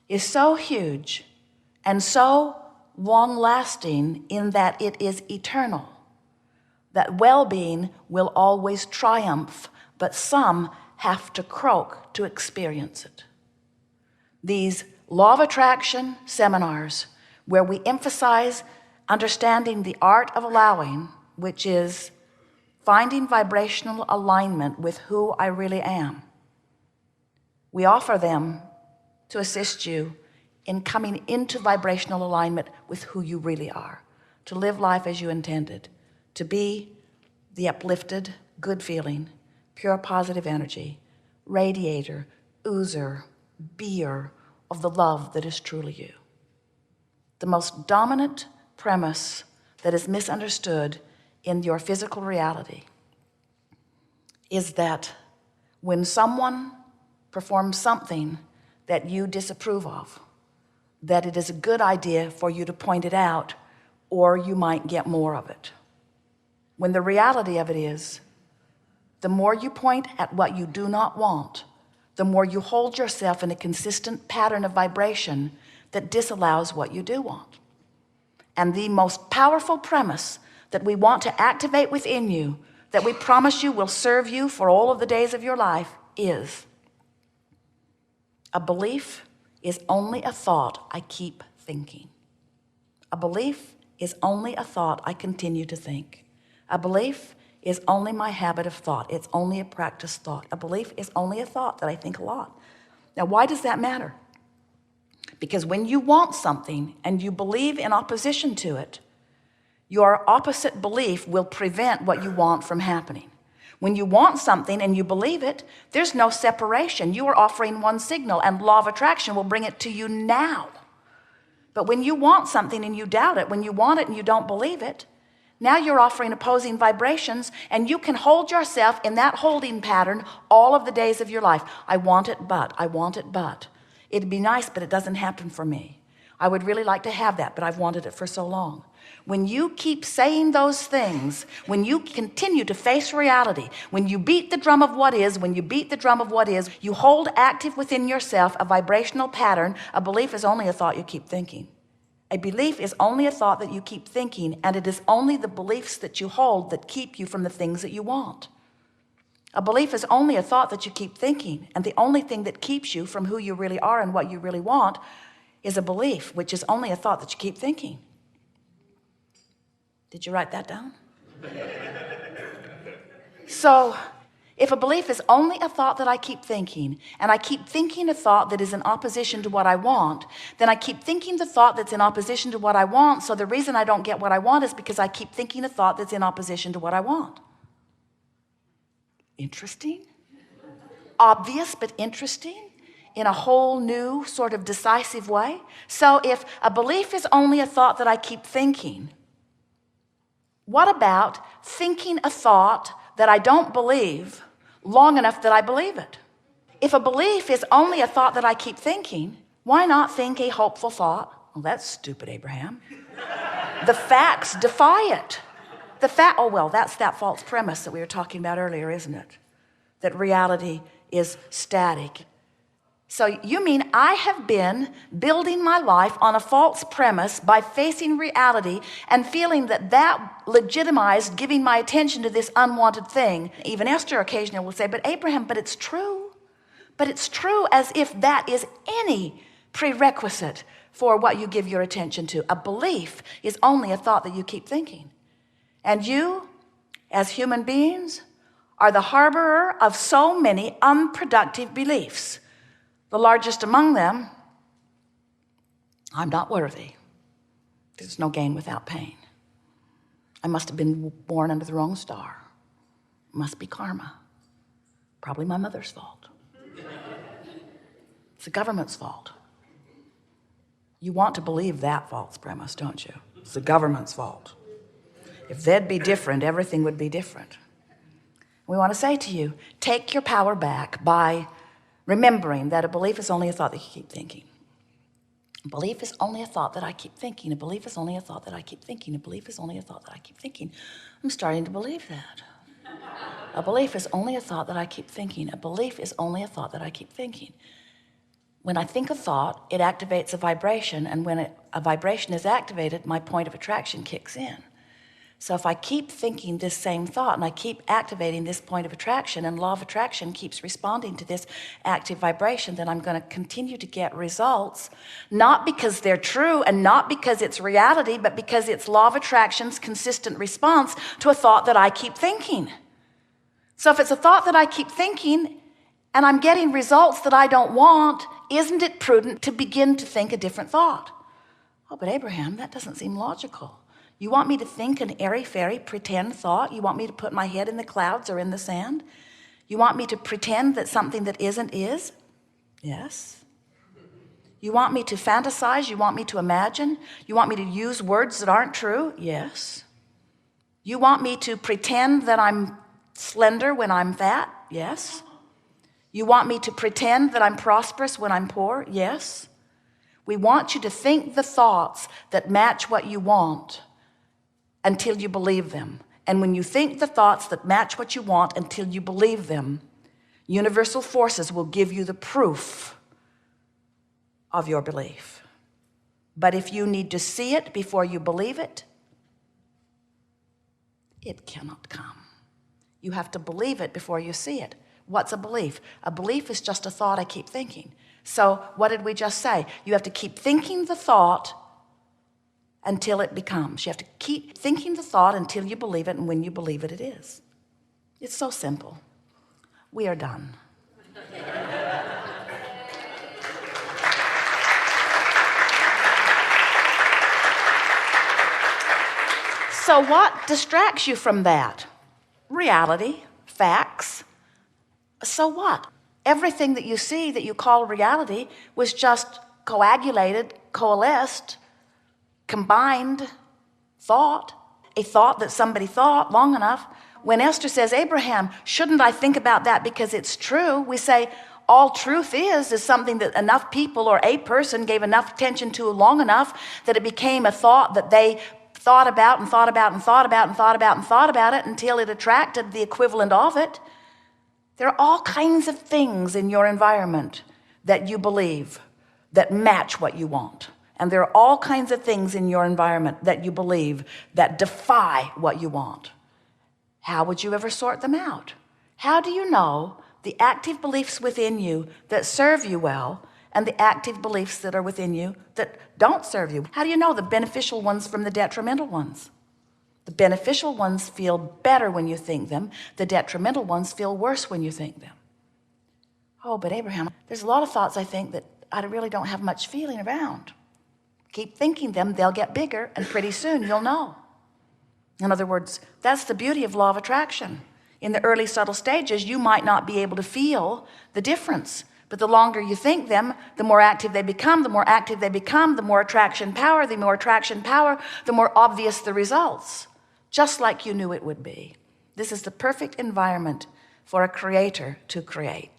is so huge and so long-lasting in that it is eternal, that well-being will always triumph, but some have to croak to experience it. These law of attraction seminars, where we emphasize understanding the art of allowing, which is finding vibrational alignment with who I really am. We offer them to assist you in coming into vibrational alignment with who you really are, to live life as you intended, to be the uplifted, good feeling, pure positive energy, radiator, oozer, beer of the love that is truly you. The most dominant premise that is misunderstood in your physical reality is that when someone performs something that you disapprove of, that it is a good idea for you to point it out, or you might get more of it. When the reality of it is, the more you point at what you do not want, the more you hold yourself in a consistent pattern of vibration that disallows what you do want. And the most powerful premise that we want to activate within you, that we promise you will serve you for all of the days of your life, is a belief is only a thought I keep thinking. A belief is only a thought I continue to think. A belief is only my habit of thought. It's only a practice thought. A belief is only a thought that I think a lot. Now, why does that matter? Because when you want something and you believe in opposition to it, your opposite belief will prevent what you want from happening. When you want something and you believe it, there's no separation. You are offering one signal, and law of attraction will bring it to you now. But when you want something and you doubt it, when you want it and you don't believe it, now you're offering opposing vibrations, and you can hold yourself in that holding pattern all of the days of your life. I want it, but I want it, but it'd be nice, but it doesn't happen for me. I would really like to have that, but I've wanted it for so long. When you keep saying those things, when you continue to face reality, when you beat the drum of what is, when you beat the drum of what is, you hold active within yourself a vibrational pattern. A belief is only a thought you keep thinking. A belief is only a thought that you keep thinking, and it is only the beliefs that you hold that keep you from the things that you want. A belief is only a thought that you keep thinking, and the only thing that keeps you from who you really are and what you really want is a belief, which is only a thought that you keep thinking. Did you write that down? So, if a belief is only a thought that I keep thinking, and I keep thinking a thought that is in opposition to what I want, then I keep thinking the thought that's in opposition to what I want, so the reason I don't get what I want is because I keep thinking a thought that's in opposition to what I want. Interesting? Obvious, but interesting in a whole new sort of decisive way. So if a belief is only a thought that I keep thinking, what about thinking a thought that I don't believe long enough that I believe it? If a belief is only a thought that I keep thinking, why not think a hopeful thought? Well, that's stupid, Abraham. The facts defy it. Oh, well, that's that false premise that we were talking about earlier, isn't it? That reality is static. So you mean I have been building my life on a false premise by facing reality and feeling that that legitimized giving my attention to this unwanted thing? Even Esther occasionally will say, but Abraham, but it's true. But it's true, as if that is any prerequisite for what you give your attention to. A belief is only a thought that you keep thinking. And you, as human beings, are the harborer of so many unproductive beliefs. The largest among them, I'm not worthy. There's no gain without pain. I must have been born under the wrong star. Must be karma. Probably my mother's fault. It's the government's fault. You want to believe that false premise, don't you? It's the government's fault. If they'd be different, everything would be different. We want to say to you, take your power back by remembering that a belief is only a thought that you keep thinking. A belief is only a thought that I keep thinking. A belief is only a thought that I keep thinking. A belief is only a thought that I keep thinking. I'm starting to believe that. A belief is only a thought that I keep thinking. A belief is only a thought that I keep thinking. When I think a thought, it activates a vibration, and when a vibration is activated, my point of attraction kicks in. So if I keep thinking this same thought and I keep activating this point of attraction, and law of attraction keeps responding to this active vibration, then I'm going to continue to get results, not because they're true and not because it's reality, but because it's law of attraction's consistent response to a thought that I keep thinking. So if it's a thought that I keep thinking and I'm getting results that I don't want, isn't it prudent to begin to think a different thought? Oh, but Abraham, that doesn't seem logical. You want me to think an airy-fairy pretend thought? You want me to put my head in the clouds or in the sand? You want me to pretend that something that isn't is? Yes. You want me to fantasize? You want me to imagine? You want me to use words that aren't true? Yes. You want me to pretend that I'm slender when I'm fat? Yes. You want me to pretend that I'm prosperous when I'm poor? Yes. We want you to think the thoughts that match what you want until you believe them. And when you think the thoughts that match what you want until you believe them, universal forces will give you the proof of your belief. But if you need to see it before you believe it, it cannot come. You have to believe it before you see it. What's a belief? A belief is just a thought I keep thinking. So what did we just say? You have to keep thinking the thought until it becomes. You have to keep thinking the thought until you believe it, and when you believe it, it is. It's so simple. We are done. So what distracts you from that? Reality, facts. So what? Everything that you see that you call reality was just coagulated, coalesced, combined thought, a thought that somebody thought long enough. When Esther says, Abraham, shouldn't I think about that because it's true? We say, all truth is something that enough people or a person gave enough attention to long enough that it became a thought that they thought about and thought about and thought about and thought about and thought about it until it attracted the equivalent of it. There are all kinds of things in your environment that you believe that match what you want. And there are all kinds of things in your environment that you believe that defy what you want. How would you ever sort them out? How do you know the active beliefs within you that serve you well and the active beliefs that are within you that don't serve you? How do you know the beneficial ones from the detrimental ones? The beneficial ones feel better when you think them. The detrimental ones feel worse when you think them. Oh, but Abraham, there's a lot of thoughts I think that I really don't have much feeling around. Keep thinking them, they'll get bigger, and pretty soon you'll know. In other words, that's the beauty of law of attraction. In the early subtle stages, you might not be able to feel the difference. But the longer you think them, the more active they become. The more active they become, the more attraction power. The more attraction power, the more obvious the results. Just like you knew it would be. This is the perfect environment for a creator to create.